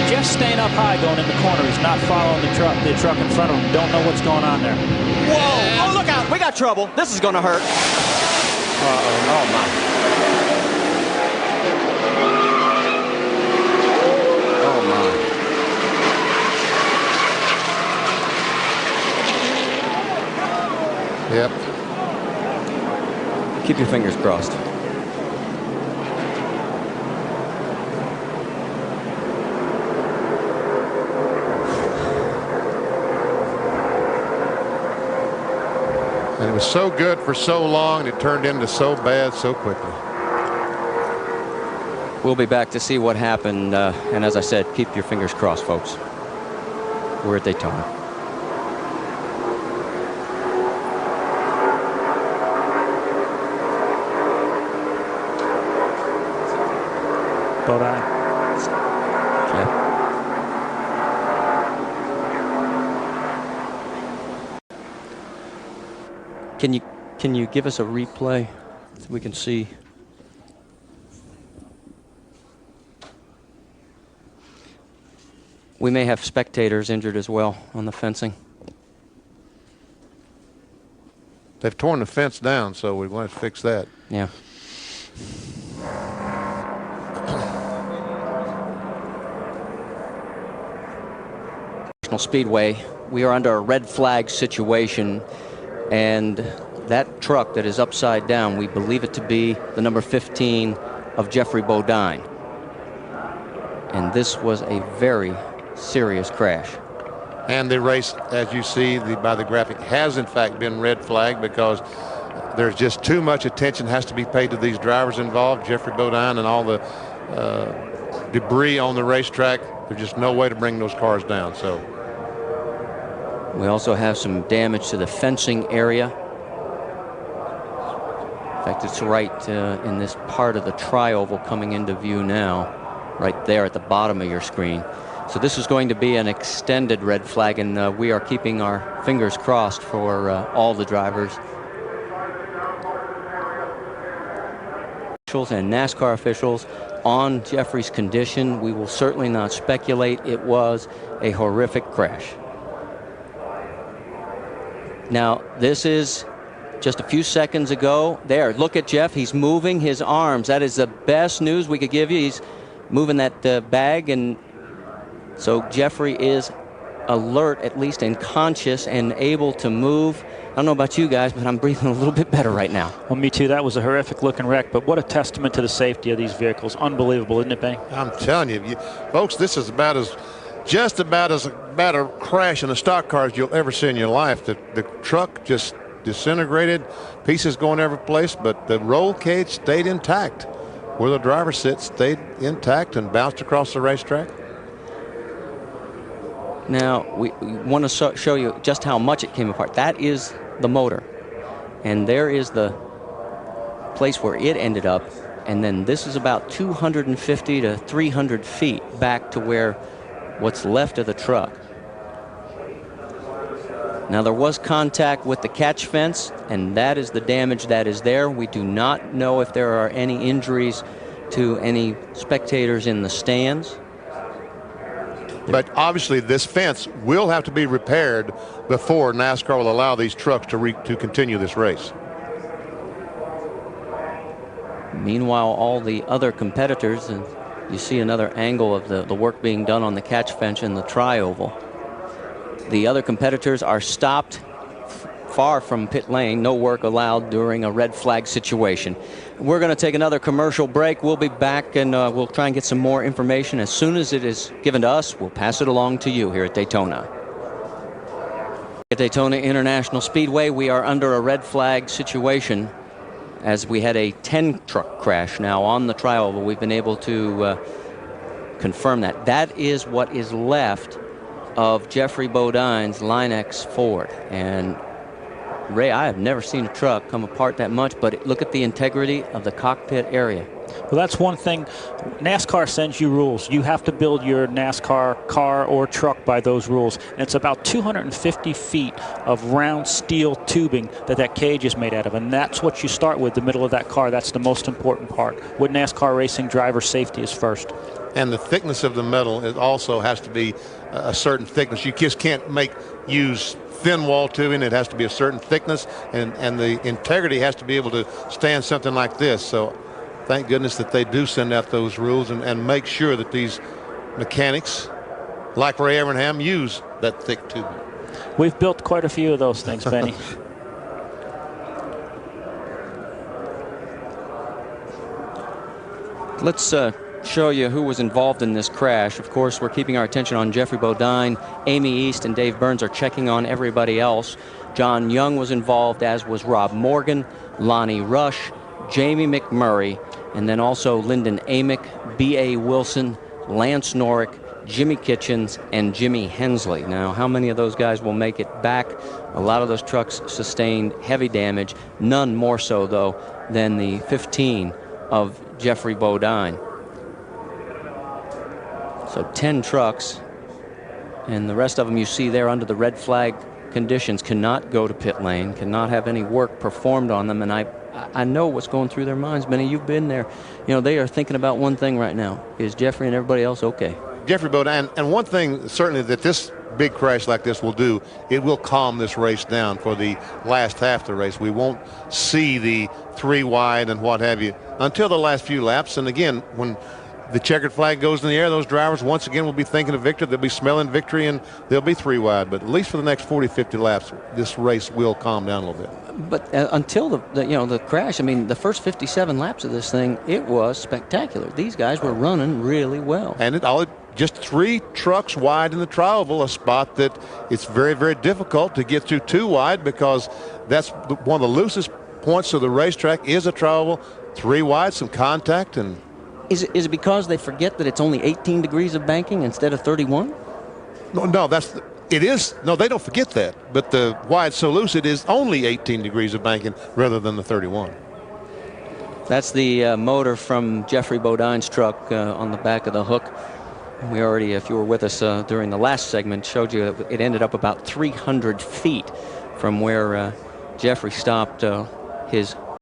Just staying up high going in the corner. He's not following the truck in front of him. Don't know what's going on there. Whoa! Oh, look out! We got trouble. This is going to hurt. Uh-oh. Oh, my. Oh, my. Yep. Keep your fingers crossed. And it was so good for so long, and it turned into so bad so quickly. We'll be back to see what happened. And as I said, keep your fingers crossed, folks. We're at Daytona. Bodine. Yeah. Can you give us a replay so we can see? We may have spectators injured as well on the fencing. They've torn the fence down, so we're going to fix that. Yeah. National Speedway, we are under a red flag situation, and that truck that is upside down, we believe it to be the number 15 of Geoffrey Bodine. And this was a very serious crash. And the race, as you see by the graphic, has in fact been red flagged because there's just too much attention has to be paid to these drivers involved, Geoffrey Bodine, and all the debris on the racetrack. There's just no way to bring those cars down. So we also have some damage to the fencing area. In fact, it's right in this part of the tri-oval coming into view now, right there at the bottom of your screen. So this is going to be an extended red flag, and we are keeping our fingers crossed for all the drivers. Officials and NASCAR officials on Geoffrey's condition. We will certainly not speculate. It was a horrific crash. Now, this is just a few seconds ago. There, look at Geoff. He's moving his arms. That is the best news we could give you. He's moving that bag, and so Geoffrey is alert, at least, and conscious and able to move. I don't know about you guys, but I'm breathing a little bit better right now. Well, me too. That was a horrific looking wreck, but what a testament to the safety of these vehicles. Unbelievable, isn't it, Benny? I'm telling you, folks, this is just about as bad a crash in a stock car as you'll ever see in your life. The truck just disintegrated, pieces going every place, but the roll cage stayed intact. Where the driver sits stayed intact and bounced across the racetrack. Now, we want to show you just how much it came apart. That is the motor. And there is the place where it ended up. And then this is about 250 to 300 feet back to where what's left of the truck. Now, there was contact with the catch fence, and that is the damage that is there. We do not know if there are any injuries to any spectators in the stands. But obviously this fence will have to be repaired before NASCAR will allow these trucks to continue this race. Meanwhile, all the other competitors, and you see another angle of the work being done on the catch fence in the tri-oval. The other competitors are stopped far from pit lane. No work allowed during a red flag situation. We're going to take another commercial break. We'll be back, and we'll try and get some more information. As soon as it is given to us, we'll pass it along to you here at Daytona. At Daytona International Speedway, we are under a red flag situation as we had a 10-truck crash now on the tri-oval. We've been able to confirm that. That is what is left of Geoffrey Bodine's Line X Ford. And Ray, I have never seen a truck come apart that much, but look at the integrity of the cockpit area. Well, that's one thing. NASCAR sends you rules. You have to build your NASCAR car or truck by those rules. And it's about 250 feet of round steel tubing that cage is made out of. And that's what you start with, the middle of that car. That's the most important part. With NASCAR racing, driver safety is first. And the thickness of the metal also has to be a certain thickness. You just can't use thin wall tubing. It has to be a certain thickness, and the integrity has to be able to stand something like this. So thank goodness that they do send out those rules and make sure that these mechanics, like Ray Evernham, use that thick tubing. We've built quite a few of those things, Benny. Let's show you who was involved in this crash. Of course, we're keeping our attention on Jeffrey Bodine. Amy East and Dave Burns are checking on everybody else. John Young was involved, as was Rob Morgan, Lonnie Rush, Jamie McMurray, and then also Lyndon Amick, B.A. Wilson, Lance Norick, Jimmy Kitchens, and Jimmy Hensley. Now, how many of those guys will make it back? A lot of those trucks sustained heavy damage, none more so, though, than the 15 of Jeffrey Bodine. So 10 trucks, and the rest of them you see there under the red flag conditions cannot go to pit lane, cannot have any work performed on them. And I know what's going through their minds. Benny, you've been there. You know, they are thinking about one thing right now. Is Jeffrey and everybody else okay? Jeffrey Bodine, and one thing certainly that this big crash like this will do, it will calm this race down for the last half of the race. We won't see the 3 wide and what have you until the last few laps. And again, when the checkered flag goes in the air, those drivers once again will be thinking of victory. They'll be smelling victory, and they'll be 3 wide. But at least for the next 40, 50 laps, this race will calm down a little bit. But until the crash, I mean, the first 57 laps of this thing, it was spectacular. These guys were running really well. And just 3 trucks wide in the tri-oval, a spot that it's very, very difficult to get through 2 wide, because that's one of the loosest points of the racetrack is a tri-oval. 3 wide, some contact, and Is it because they forget that it's only 18 degrees of banking instead of 31? No, it is. No, they don't forget that. But the wide so loose, it is only 18 degrees of banking rather than the 31. That's the motor from Jeffrey Bodine's truck on the back of the hook. We already, if you were with us during the last segment, showed you that it ended up about 300 feet from where Jeffrey stopped his